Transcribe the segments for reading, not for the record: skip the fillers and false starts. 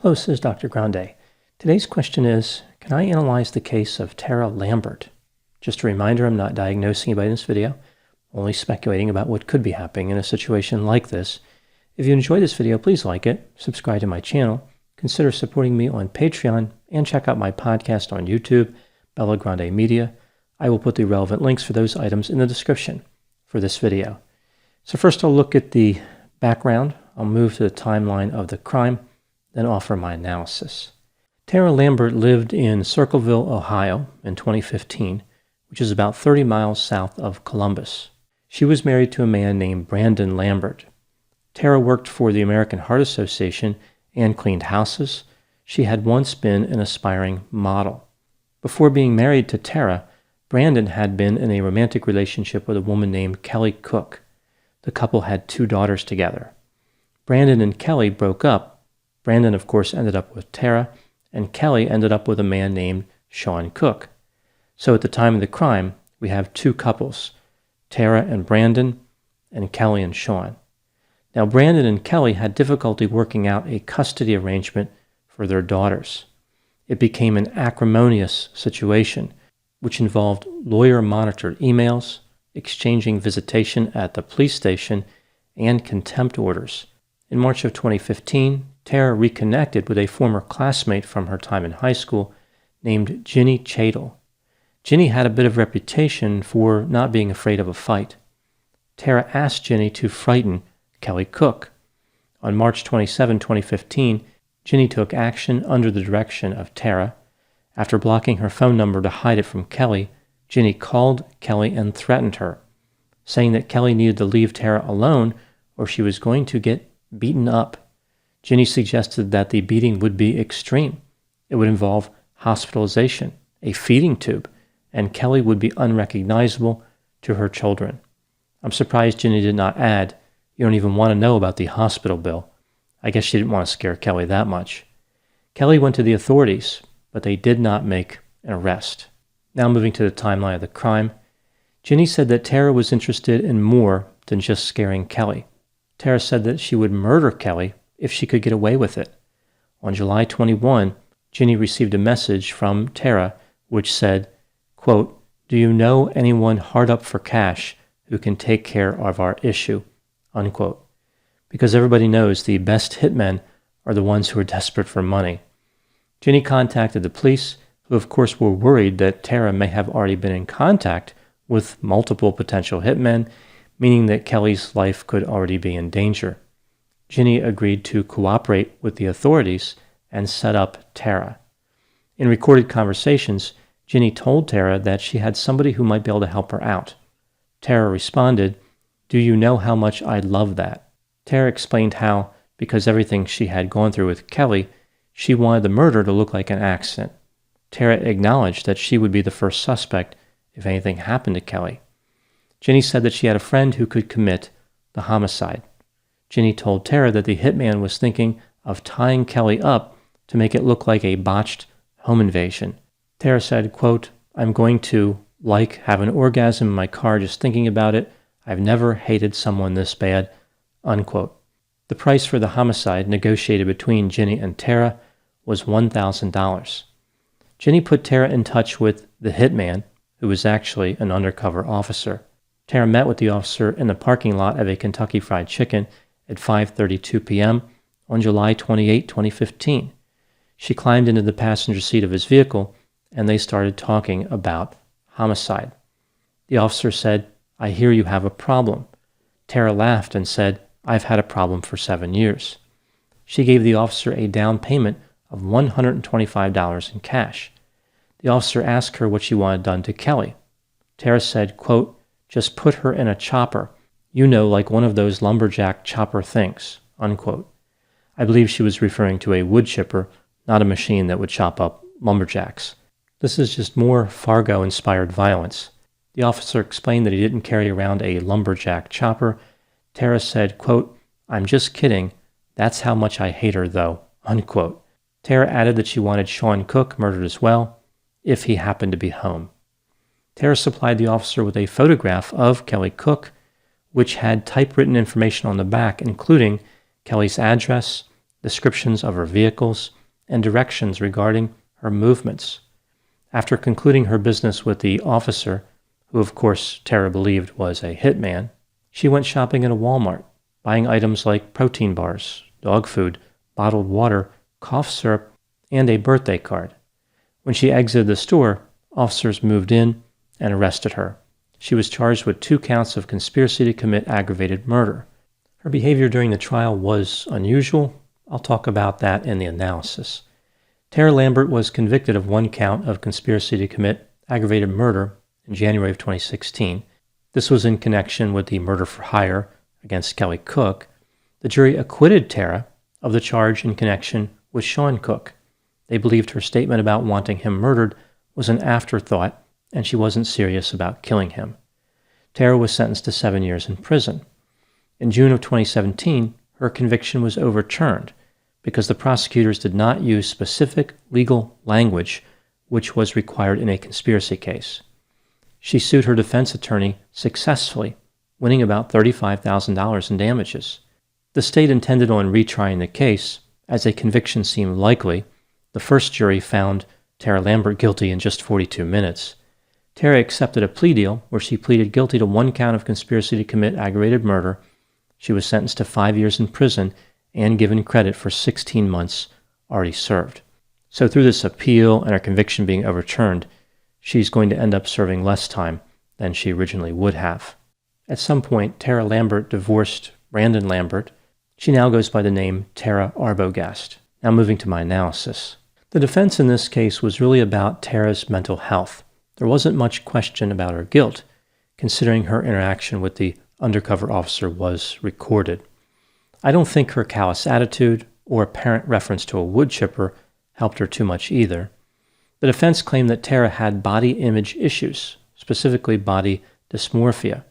Hello, this is Dr. Grande. Today's question is, can I analyze the case of Tara Lambert? Just a reminder, I'm not diagnosing anybody in this video, only speculating about what could be happening in a situation like this. If you enjoyed this video, please like it, subscribe to my channel, consider supporting me on Patreon, and check out my podcast on YouTube, Bella Grande Media. I will put the relevant links for those items in the description for this video. So first I'll look at the background. I'll move to the timeline of the crime, then offer my analysis. Tara Lambert lived in Circleville, Ohio in 2015, which is about 30 miles south of Columbus. She was married to a man named Grande Lambert. Tara worked for the American Heart Association and cleaned houses. She had once been an aspiring model. Before being married to Tara, Grande had been in a romantic relationship with a woman named Kelly Cook. The couple had 2 daughters together. Grande and Kelly broke up. Grande, of course, ended up with Tara, and Kelly ended up with a man named Sean Cook. So at the time of the crime, we have 2 couples, Tara and Grande, and Kelly and Sean. Now, Grande and Kelly had difficulty working out a custody arrangement for their daughters. It became an acrimonious situation, which involved lawyer-monitored emails, exchanging visitation at the police station, and contempt orders. In March of 2015, Tara reconnected with a former classmate from her time in high school named Ginny Chadle. Ginny had a bit of reputation for not being afraid of a fight. Tara asked Ginny to frighten Kelly Cook. On March 27, 2015, Ginny took action under the direction of Tara. After blocking her phone number to hide it from Kelly, Ginny called Kelly and threatened her, saying that Kelly needed to leave Tara alone or she was going to get beaten up. Ginny suggested that the beating would be extreme. It would involve hospitalization, a feeding tube, and Kelly would be unrecognizable to her children. I'm surprised Ginny did not add, "You don't even want to know about the hospital bill." I guess she didn't want to scare Kelly that much. Kelly went to the authorities, but they did not make an arrest. Now moving to the timeline of the crime, Ginny said that Tara was interested in more than just scaring Kelly. Tara said that she would murder Kelly if she could get away with it. On July 21, Ginny received a message from Tara which said, quote, "Do you know anyone hard up for cash who can take care of our issue?" Unquote. Because everybody knows the best hitmen are the ones who are desperate for money. Ginny contacted the police, who of course were worried that Tara may have already been in contact with multiple potential hitmen, meaning that Kelly's life could already be in danger. Ginny agreed to cooperate with the authorities and set up Tara. In recorded conversations, Ginny told Tara that she had somebody who might be able to help her out. Tara responded, "Do you know how much I'd love that?" Tara explained how, because everything she had gone through with Kelly, she wanted the murder to look like an accident. Tara acknowledged that she would be the first suspect if anything happened to Kelly. Ginny said that she had a friend who could commit the homicide. Ginny told Tara that the hitman was thinking of tying Kelly up to make it look like a botched home invasion. Tara said, quote, "I'm going to, have an orgasm in my car just thinking about it. I've never hated someone this bad," unquote. The price for the homicide negotiated between Ginny and Tara was $1,000. Ginny put Tara in touch with the hitman, who was actually an undercover officer. Tara met with the officer in the parking lot of a Kentucky Fried Chicken at 5:32 p.m. on July 28, 2015. She climbed into the passenger seat of his vehicle, and they started talking about homicide. The officer said, "I hear you have a problem." Tara laughed and said, "I've had a problem for 7 years." She gave the officer a down payment of $125 in cash. The officer asked her what she wanted done to Kelly. Tara said, quote, "Just put her in a chopper, like one of those lumberjack chopper things," unquote. I believe she was referring to a wood chipper, not a machine that would chop up lumberjacks. This is just more Fargo-inspired violence. The officer explained that he didn't carry around a lumberjack chopper. Tara said, quote, "I'm just kidding. That's how much I hate her, though," unquote. Tara added that she wanted Sean Cook murdered as well, if he happened to be home. Tara supplied the officer with a photograph of Kelly Cook, which had typewritten information on the back, including Kelly's address, descriptions of her vehicles, and directions regarding her movements. After concluding her business with the officer, who of course Tara believed was a hitman, she went shopping at a Walmart, buying items like protein bars, dog food, bottled water, cough syrup, and a birthday card. When she exited the store, officers moved in and arrested her. She was charged with 2 counts of conspiracy to commit aggravated murder. Her behavior during the trial was unusual. I'll talk about that in the analysis. Tara Lambert was convicted of 1 count of conspiracy to commit aggravated murder in January of 2016. This was in connection with the murder for hire against Kelly Cook. The jury acquitted Tara of the charge in connection with Sean Cook. They believed her statement about wanting him murdered was an afterthought, and she wasn't serious about killing him. Tara was sentenced to 7 years in prison. In June of 2017, her conviction was overturned because the prosecutors did not use specific legal language which was required in a conspiracy case. She sued her defense attorney successfully, winning about $35,000 in damages. The state intended on retrying the case, as a conviction seemed likely. The first jury found Tara Lambert guilty in just 42 minutes. Tara accepted a plea deal where she pleaded guilty to 1 count of conspiracy to commit aggravated murder. She was sentenced to 5 years in prison and given credit for 16 months already served. So through this appeal and her conviction being overturned, she's going to end up serving less time than she originally would have. At some point, Tara Lambert divorced Brandon Lambert. She now goes by the name Tara Arbogast. Now moving to my analysis. The defense in this case was really about Tara's mental health. There wasn't much question about her guilt, considering her interaction with the undercover officer was recorded. I don't think her callous attitude or apparent reference to a wood chipper helped her too much either. The defense claimed that Tara had body image issues, specifically body dysmorphia.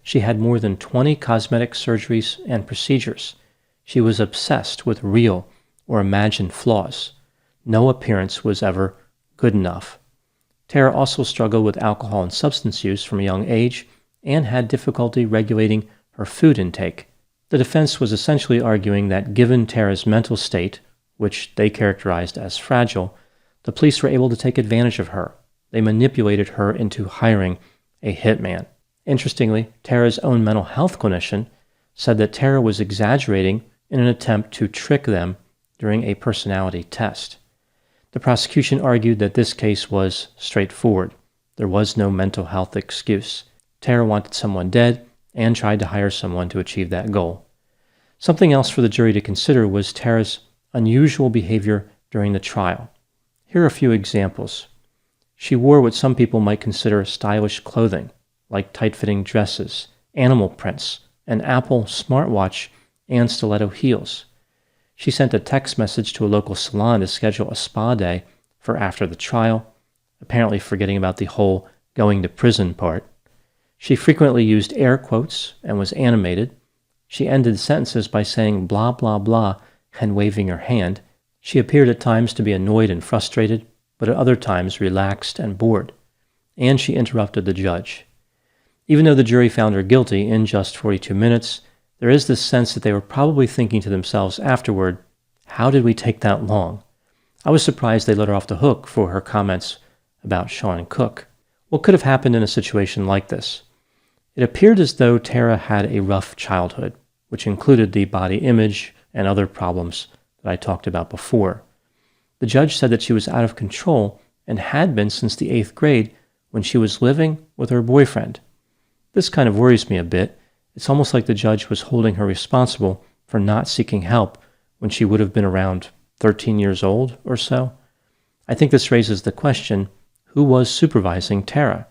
She had more than 20 cosmetic surgeries and procedures. She was obsessed with real or imagined flaws. No appearance was ever good enough. Tara also struggled with alcohol and substance use from a young age and had difficulty regulating her food intake. The defense was essentially arguing that given Tara's mental state, which they characterized as fragile, the police were able to take advantage of her. They manipulated her into hiring a hitman. Interestingly, Tara's own mental health clinician said that Tara was exaggerating in an attempt to trick them during a personality test. The prosecution argued that this case was straightforward. There was no mental health excuse. Tara wanted someone dead and tried to hire someone to achieve that goal. Something else for the jury to consider was Tara's unusual behavior during the trial. Here are a few examples. She wore what some people might consider stylish clothing, like tight-fitting dresses, animal prints, an Apple smartwatch, and stiletto heels. She sent a text message to a local salon to schedule a spa day for after the trial, apparently forgetting about the whole going to prison part. She frequently used air quotes and was animated. She ended sentences by saying blah blah blah and waving her hand. She appeared at times to be annoyed and frustrated, but at other times relaxed and bored. And she interrupted the judge. Even though the jury found her guilty in just 42 minutes, there is this sense that they were probably thinking to themselves afterward, how did we take that long? I was surprised they let her off the hook for her comments about Sean Cook. What could have happened in a situation like this? It appeared as though Tara had a rough childhood, which included the body image and other problems that I talked about before. The judge said that she was out of control and had been since the 8th grade when she was living with her boyfriend. This kind of worries me a bit. It's almost like the judge was holding her responsible for not seeking help when she would have been around 13 years old or so. I think this raises the question, who was supervising Tara?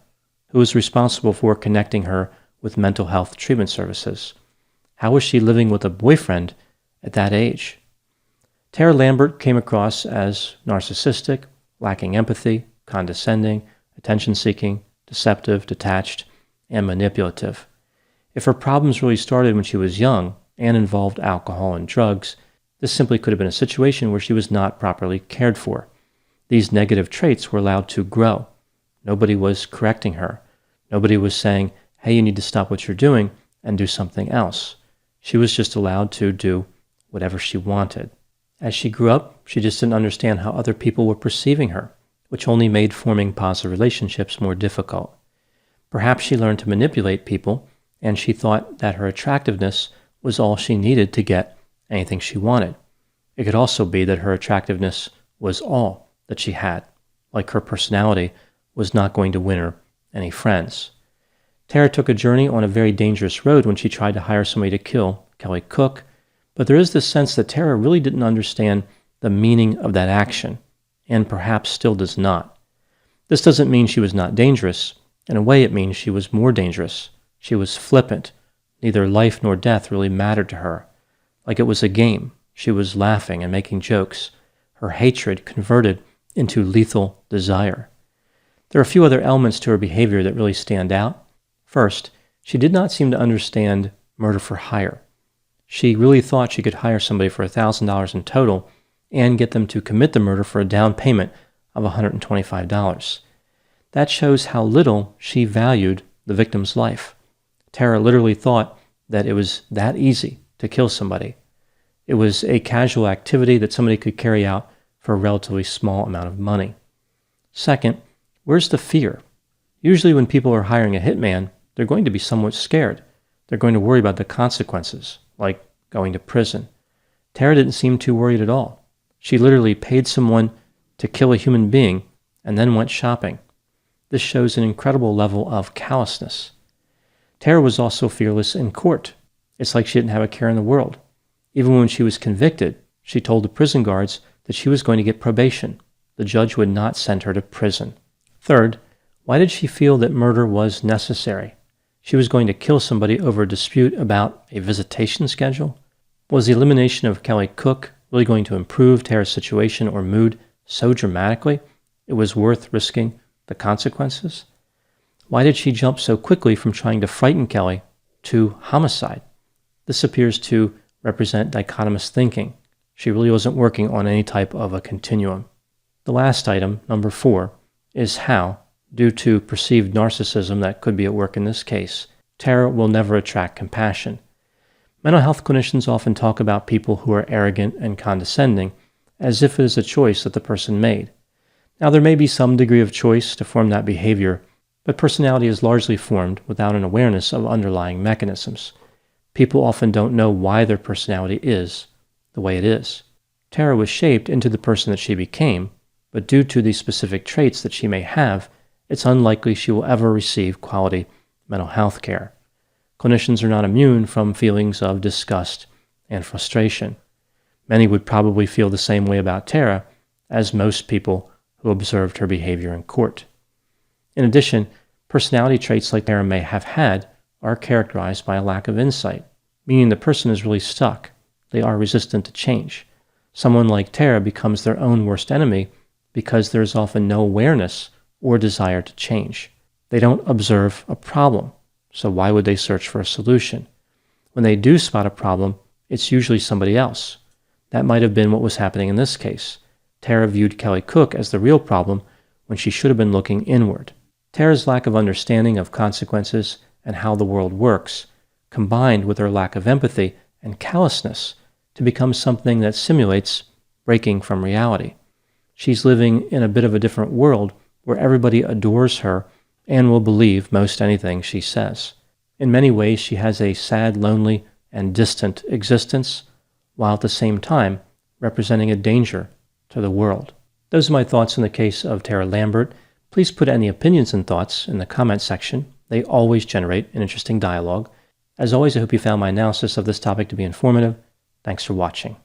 Who was responsible for connecting her with mental health treatment services? How was she living with a boyfriend at that age? Tara Lambert came across as narcissistic, lacking empathy, condescending, attention-seeking, deceptive, detached, and manipulative. If her problems really started when she was young and involved alcohol and drugs, this simply could have been a situation where she was not properly cared for. These negative traits were allowed to grow. Nobody was correcting her. Nobody was saying, hey, you need to stop what you're doing and do something else. She was just allowed to do whatever she wanted. As she grew up, she just didn't understand how other people were perceiving her, which only made forming positive relationships more difficult. Perhaps she learned to manipulate people, and she thought that her attractiveness was all she needed to get anything she wanted. It could also be that her attractiveness was all that she had, like her personality was not going to win her any friends. Tara took a journey on a very dangerous road when she tried to hire somebody to kill Kelly Cook, but there is this sense that Tara really didn't understand the meaning of that action, and perhaps still does not. This doesn't mean she was not dangerous. In a way, it means she was more dangerous. She was flippant. Neither life nor death really mattered to her. Like it was a game, she was laughing and making jokes. Her hatred converted into lethal desire. There are a few other elements to her behavior that really stand out. First, she did not seem to understand murder for hire. She really thought she could hire somebody for $1,000 in total and get them to commit the murder for a down payment of $125. That shows how little she valued the victim's life. Tara literally thought that it was that easy to kill somebody. It was a casual activity that somebody could carry out for a relatively small amount of money. Second, where's the fear? Usually when people are hiring a hitman, they're going to be somewhat scared. They're going to worry about the consequences, like going to prison. Tara didn't seem too worried at all. She literally paid someone to kill a human being and then went shopping. This shows an incredible level of callousness. Tara was also fearless in court. It's like she didn't have a care in the world. Even when she was convicted, she told the prison guards that she was going to get probation. The judge would not send her to prison. Third, why did she feel that murder was necessary? She was going to kill somebody over a dispute about a visitation schedule? Was the elimination of Kelly Cook really going to improve Tara's situation or mood so dramatically it was worth risking the consequences? Why did she jump so quickly from trying to frighten Kelly to homicide? This appears to represent dichotomous thinking. She really wasn't working on any type of a continuum. The last item, number 4, is how, due to perceived narcissism that could be at work in this case, Tara will never attract compassion. Mental health clinicians often talk about people who are arrogant and condescending as if it is a choice that the person made. Now, there may be some degree of choice to form that behavior, but personality is largely formed without an awareness of underlying mechanisms. People often don't know why their personality is the way it is. Tara was shaped into the person that she became, but due to the specific traits that she may have, it's unlikely she will ever receive quality mental health care. Clinicians are not immune from feelings of disgust and frustration. Many would probably feel the same way about Tara as most people who observed her behavior in court. In addition, personality traits like Tara may have had are characterized by a lack of insight, meaning the person is really stuck. They are resistant to change. Someone like Tara becomes their own worst enemy because there is often no awareness or desire to change. They don't observe a problem, so why would they search for a solution? When they do spot a problem, it's usually somebody else. That might have been what was happening in this case. Tara viewed Kelly Cook as the real problem when she should have been looking inward. Tara's lack of understanding of consequences and how the world works, combined with her lack of empathy and callousness, to become something that simulates breaking from reality. She's living in a bit of a different world where everybody adores her and will believe most anything she says. In many ways, she has a sad, lonely, and distant existence, while at the same time representing a danger to the world. Those are my thoughts in the case of Tara Lambert. Please put any opinions and thoughts in the comment section. They always generate an interesting dialogue. As always, I hope you found my analysis of this topic to be informative. Thanks for watching.